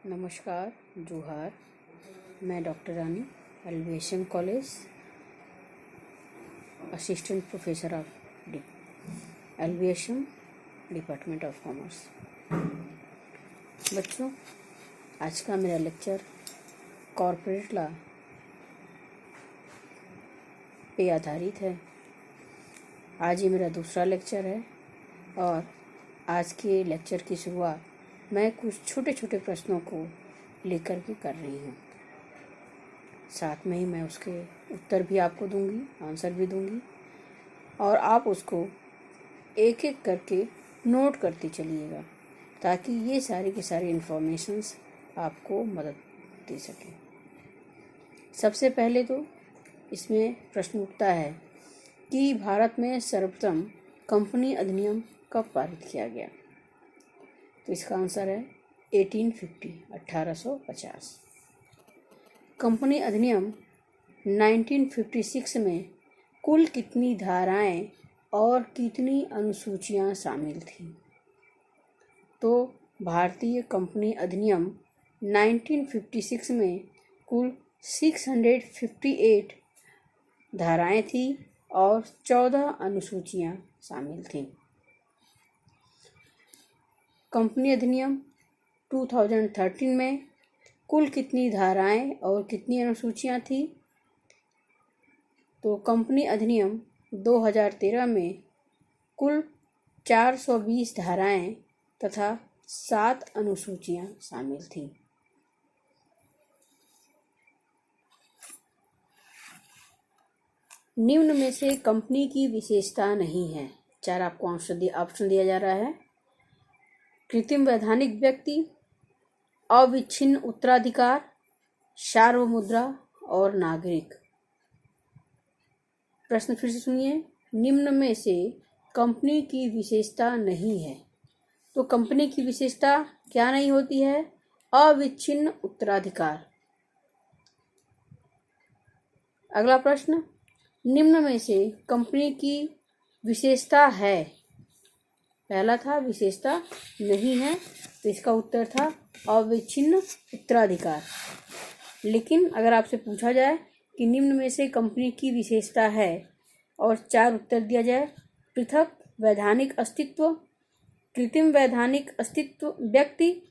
नमस्कार, जोहार। मैं doctor Rani, elevation college, assistant professor of elevation, department of commerce. बच्चों, आज का मेरा लेक्चर कॉर्पोरेट लॉ पे आधारित है। आज ये मेरा दूसरा लेक्चर है और आज के लेक्चर की शुरुआत मैं कुछ छोटे छोटे प्रश्नों को लेकर के कर रही हूँ। साथ में ही मैं उसके उत्तर भी आपको दूंगी, आंसर भी दूंगी और आप उसको एक एक करके नोट करते चलिएगा ताकि ये सारी की सारी इन्फॉर्मेशंस आपको मदद दे सकें। सबसे पहले तो इसमें प्रश्न उठता है कि भारत में सर्वप्रथम कंपनी अधिनियम कब पारित किया गया? तो इसका आंसर है 1850। कंपनी अधिनियम 1956 में कुल कितनी धाराएं और कितनी अनुसूचियां शामिल थीं? तो भारतीय कंपनी अधिनियम 1956 में कुल 658 धाराएं थी और 14 अनुसूचियां शामिल थीं। कंपनी अधिनियम 2013 में कुल कितनी धाराएं और कितनी अनुसूचियां थी? तो कंपनी अधिनियम 2013 में कुल 420 धाराएं तथा 7 अनुसूचियां शामिल थीं। निम्न में से कंपनी की विशेषता नहीं है। 4 आपको ऑप्शन दिया जा रहा है। कृत्रिम वैधानिक व्यक्ति, अविच्छिन्न उत्तराधिकार, सार्वमुद्रा और नागरिक। प्रश्न फिर से सुनिए। निम्न में से कंपनी की विशेषता नहीं है। तो कंपनी की विशेषता क्या नहीं होती है? अविच्छिन्न उत्तराधिकार। अगला प्रश्न, निम्न में से कंपनी की विशेषता है। पहला था विशेषता नहीं है, तो इसका उत्तर था अविच्छिन्न उत्तराधिकार। लेकिन अगर आपसे पूछा जाए कि निम्न में से कंपनी की विशेषता है और 4 उत्तर दिया जाए, पृथक वैधानिक अस्तित्व, कृत्रिम वैधानिक अस्तित्व, व्यक्ति,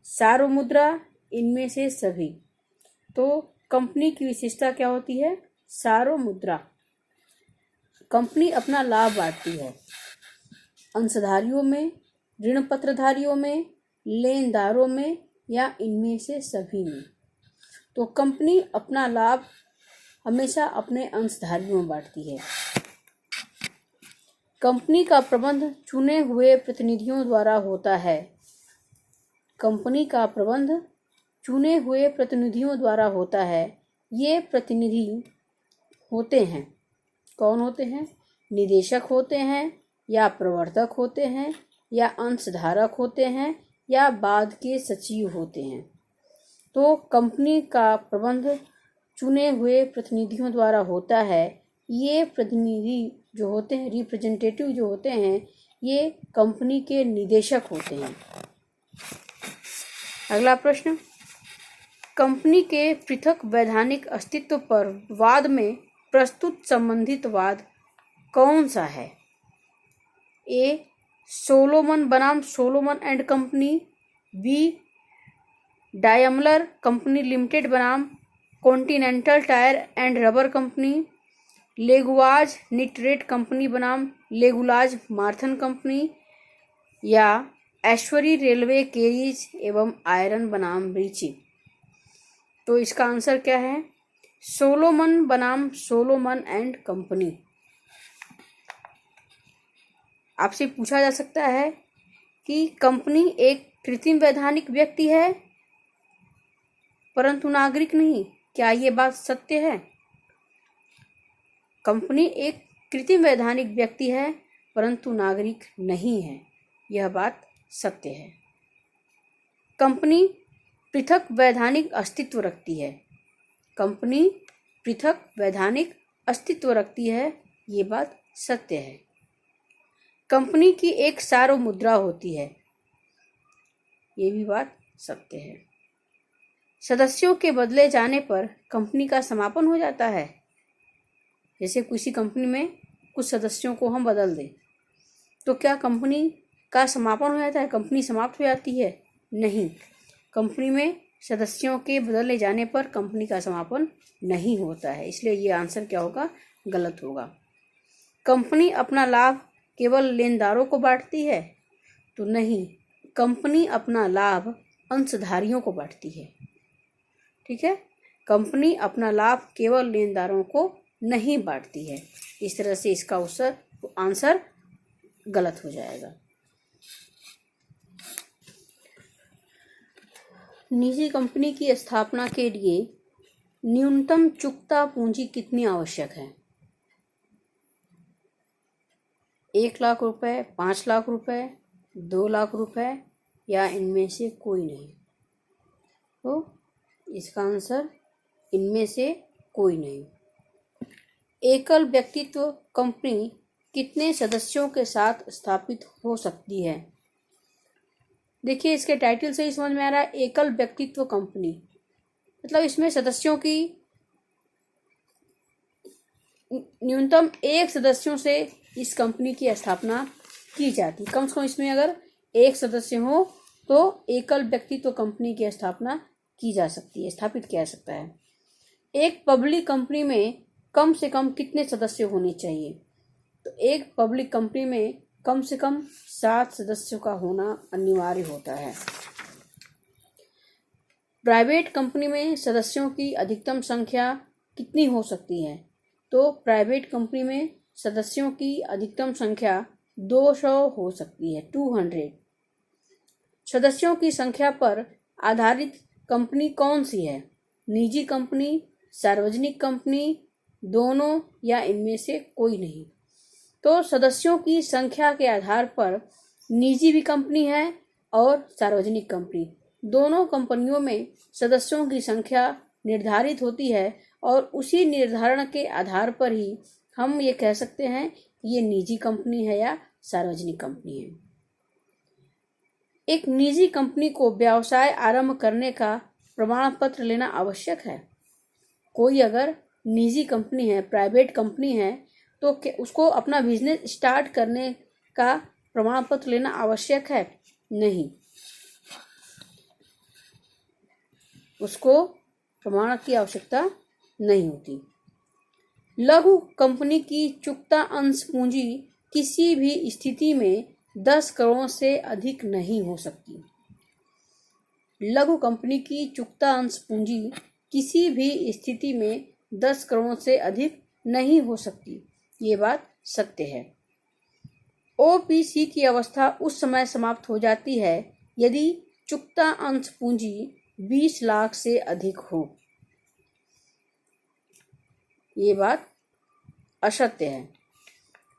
सार्वमुद्रा, इनमें से सभी, तो कंपनी की विशेषता क्या होती है? सार्वमुद्रा। कंपनी अपना लाभ बांटती है अंशधारियों में, ऋण पत्रधारियों में, लेनदारों में या इनमें से सभी में। तो कंपनी अपना लाभ हमेशा अपने अंशधारियों में बांटती है। कंपनी का प्रबंध चुने हुए प्रतिनिधियों द्वारा होता है। कंपनी का प्रबंध चुने हुए प्रतिनिधियों द्वारा होता है। ये प्रतिनिधि होते हैं, कौन होते हैं? निदेशक होते हैं या प्रवर्तक होते हैं या अंशधारक होते हैं या बाद के सचिव होते हैं। तो कंपनी का प्रबंध चुने हुए प्रतिनिधियों द्वारा होता है। ये प्रतिनिधि जो होते हैं, रिप्रेजेंटेटिव जो होते हैं, ये कंपनी के निदेशक होते हैं। अगला प्रश्न, कंपनी के पृथक वैधानिक अस्तित्व पर वाद में प्रस्तुत संबंधित वाद कौन सा है? ए, सोलोमन बनाम Solomon and company, B, Daimler company limited बनाम Continental tyre and rubber company, Lagunas nitrate company बनाम लेगुलाज मार्थन कंपनी, या ऐश्वरी रेलवे केरीज एवं आयरन बनाम रिची। तो इसका आंसर क्या है? सोलोमन बनाम सोलोमन एंड कंपनी। आपसे पूछा जा सकता है कि कंपनी एक कृत्रिम वैधानिक व्यक्ति है परंतु नागरिक नहीं। क्या ये बात सत्य है? कंपनी एक कृत्रिम वैधानिक व्यक्ति है परंतु नागरिक नहीं है, यह बात सत्य है। कंपनी पृथक वैधानिक अस्तित्व रखती है। कंपनी पृथक वैधानिक अस्तित्व रखती है, ये बात सत्य है। कंपनी की एक सार्वमुद्रा होती है, ये भी बात सत्य है। सदस्यों के बदले जाने पर कंपनी का समापन हो जाता है। जैसे किसी कंपनी में कुछ सदस्यों को हम बदल दें तो क्या कंपनी का समापन हो जाता है, कंपनी समाप्त हो जाती है? नहीं, कंपनी में सदस्यों के बदले जाने पर कंपनी का समापन नहीं होता है। इसलिए ये आंसर क्या होगा? गलत होगा। कंपनी अपना लाभ केवल लेनदारों को बांटती है? तो नहीं, कंपनी अपना लाभ अंशधारियों को बांटती है। ठीक है, कंपनी अपना लाभ केवल लेनदारों को नहीं बांटती है। इस तरह से इसका आंसर गलत हो जाएगा। निजी कंपनी की स्थापना के लिए न्यूनतम चुकता पूंजी कितनी आवश्यक है? 1 लाख रुपए, 5 लाख रुपए, 2 लाख रुपए या इनमें से कोई नहीं? तो इसका आंसर इनमें से कोई नहीं। एकल व्यक्तित्व कंपनी कितने सदस्यों के साथ स्थापित हो सकती है? देखिए, इसके टाइटल से ही समझ में आ रहा है, एकल व्यक्तित्व कंपनी मतलब इसमें सदस्यों की न्यूनतम 1 सदस्यों से इस कंपनी की स्थापना की जाती। कम से कम इसमें अगर 1 सदस्य हो तो एकल व्यक्तित्व कंपनी की स्थापना की जा सकती है, स्थापित किया जा सकता है। एक पब्लिक कंपनी में कम से कम कितने सदस्य होने चाहिए? तो एक पब्लिक कंपनी में कम से कम 7 सदस्यों का होना अनिवार्य होता है। प्राइवेट कंपनी में सदस्यों की अधिकतम संख्या कितनी हो सकती है? तो प्राइवेट कंपनी में सदस्यों की अधिकतम संख्या 200 हो सकती है, 200। सदस्यों की संख्या पर आधारित कंपनी कौन सी है? निजी कंपनी, सार्वजनिक कंपनी, दोनों या इनमें से कोई नहीं? तो सदस्यों की संख्या के आधार पर निजी भी कंपनी है और सार्वजनिक कंपनी, दोनों कंपनियों में सदस्यों की संख्या निर्धारित होती है और उसी निर्धारण के आधार पर ही हम ये कह सकते हैं कि ये निजी कंपनी है या सार्वजनिक कंपनी है। एक निजी कंपनी को व्यवसाय आरंभ करने का प्रमाण पत्र लेना आवश्यक है। कोई अगर निजी कंपनी है, प्राइवेट कंपनी है, तो उसको अपना बिजनेस स्टार्ट करने का प्रमाण पत्र लेना आवश्यक है? नहीं, उसको प्रमाण की आवश्यकता नहीं होती। लघु कंपनी की चुकता अंश पूंजी किसी भी स्थिति में 10 करोड़ से अधिक नहीं हो सकती। लघु कंपनी की चुकता अंश पूंजी किसी भी स्थिति में 10 करोड़ से अधिक नहीं हो सकती, ये बात सत्य है। ओपीसी की अवस्था उस समय समाप्त हो जाती है यदि चुकता अंश पूंजी 20 लाख से अधिक हो, ये बात असत्य है।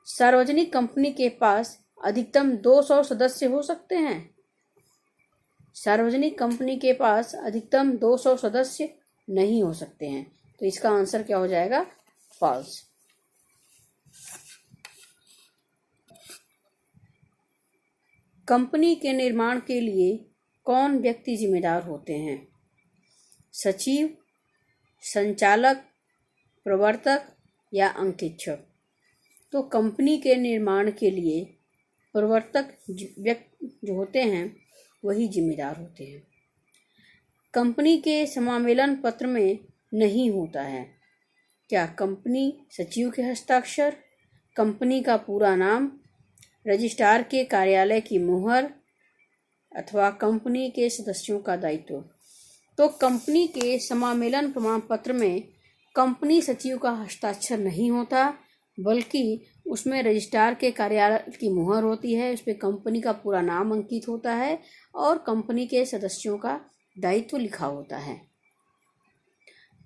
सार्वजनिक कंपनी के पास अधिकतम 200 सदस्य हो सकते हैं। सार्वजनिक कंपनी के पास अधिकतम 200 सदस्य नहीं हो सकते हैं। तो इसका आंसर क्या हो जाएगा? फॉल्स। कंपनी के निर्माण के लिए कौन व्यक्ति जिम्मेदार होते हैं? सचिव, संचालक, प्रवर्तक या अंकेक्षक? तो कंपनी के निर्माण के लिए प्रवर्तक व्यक्ति जो होते हैं वही जिम्मेदार होते हैं। कंपनी के समामेलन पत्र में नहीं होता है क्या? कंपनी सचिव के हस्ताक्षर, कंपनी का पूरा नाम, रजिस्ट्रार के कार्यालय की मुहर अथवा कंपनी के सदस्यों का दायित्व। तो कंपनी के समामेलन प्रमाण पत्र में कंपनी सचिव का हस्ताक्षर नहीं होता, बल्कि उसमें रजिस्ट्रार के कार्यालय की मुहर होती है, उस पर कंपनी का पूरा नाम अंकित होता है और कंपनी के सदस्यों का दायित्व लिखा होता है।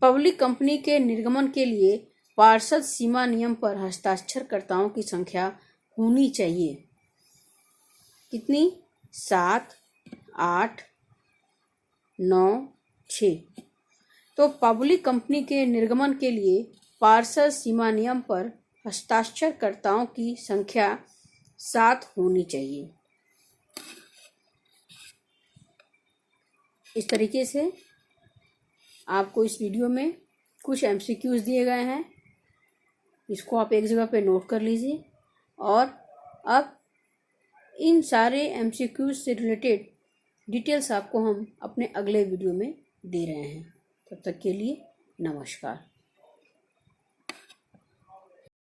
पब्लिक कंपनी के निर्गमन के लिए पार्षद सीमा नियम पर हस्ताक्षरकर्ताओं की संख्या होनी चाहिए। कितनी? 7, 8, 9, 6। तो पब्लिक कंपनी के निर्गमन के लिए पार्षद सीमा नियम पर हस्ताक्षरकर्ताओं की संख्या 7 होनी चाहिए। इस तरीके से आपको इस वीडियो में कुछ MCQs दिए गए हैं, इसको आप एक जगह पे नोट कर लीजिए। और अब इन सारे MCQs से रिलेटेड डिटेल्स आपको हम अपने अगले वीडियो में दे रहे हैं। तब तक के लिए नमस्कार।